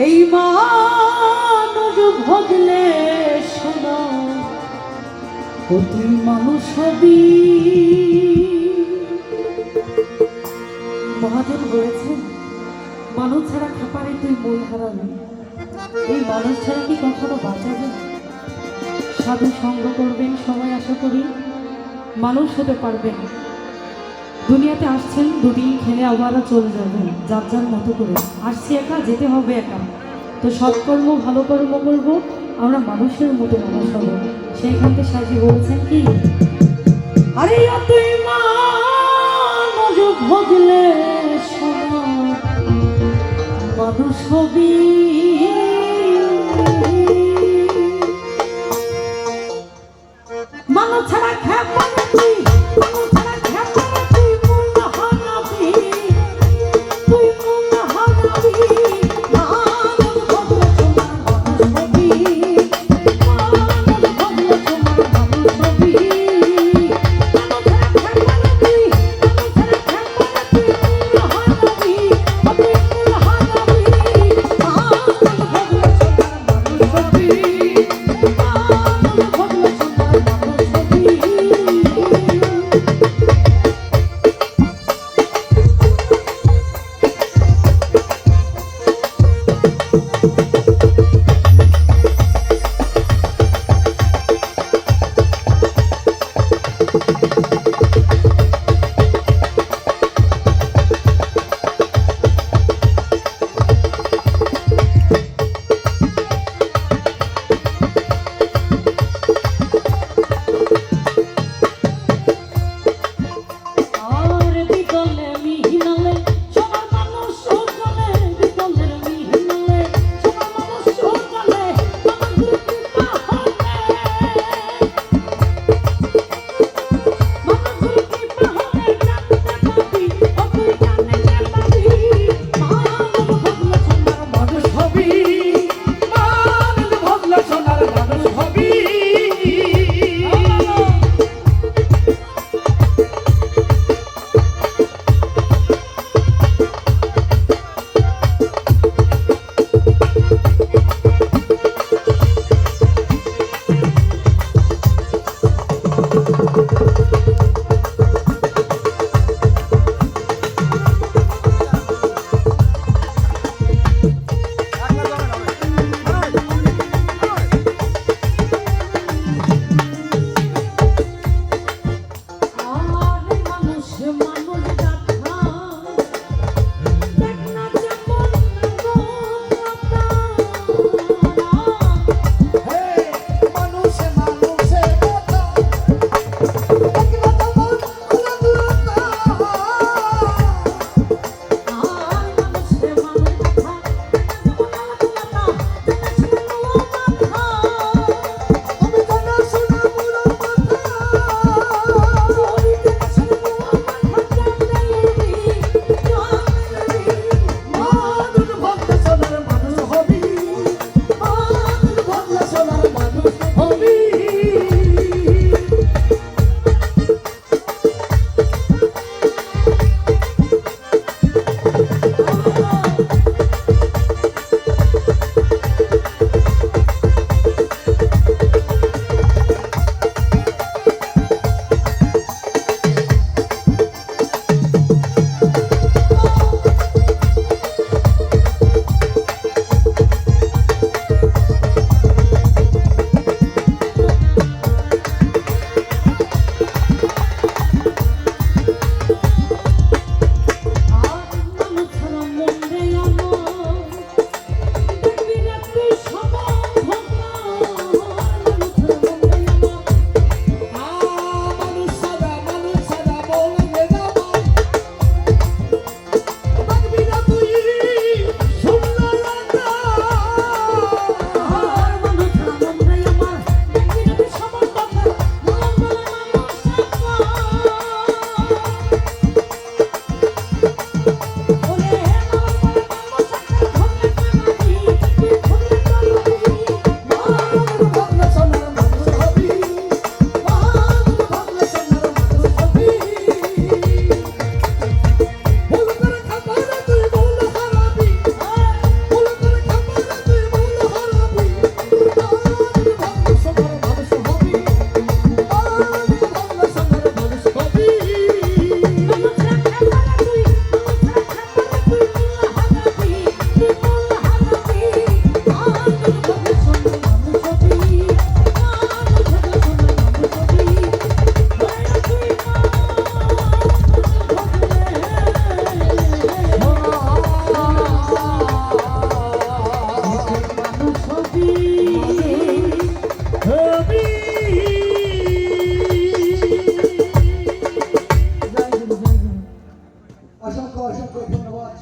এই মানুষ ভগলে শোনো ও তুই মানুষ হবি। মহাজন বলেছেন মানুষ ছাড়া খাপারে তুই মূল হারাবি। এই মানুষ ছাড়া কি কখনো বাঁচাবে? সাধু সঙ্গ করবেন সবাই, আশা করি মানুষ হতে পারবেন। দুনিয়াতে আসছেন দুদিন খেলে আবারও চলে যাবেন যার যার মতো করে। আসছি একা, যেতে হবে একা। তো সৎকর্ম ভালো কর্ম করবো, আমরা মানুষের মতো মানুষ হবো। সেইখানকে সাজি বলেছেন কি, আরে তুই মানুষ ভগলে শোনো মানুষ হবি। মানুষ ছাড়া খেপা তুই, মানুষ ছাড়া খেপা তুই মূল হারাবি, তুই মূল হারাবি। মানুষ ভগলে তোমার মানুষ হবি, মানুষ ভগলে তোমার মানুষ হবি। মানুষ ছাড়া খেপা তুই, মানুষ ছাড়া খেপা তুই মূল হারাবি, তুই মূল হারাবি। মানুষ ভগলে তোমার মানুষ হবি, মানুষ ভগলে তোমার মানুষ হবি। অসংখ্য ধন্যবাদ।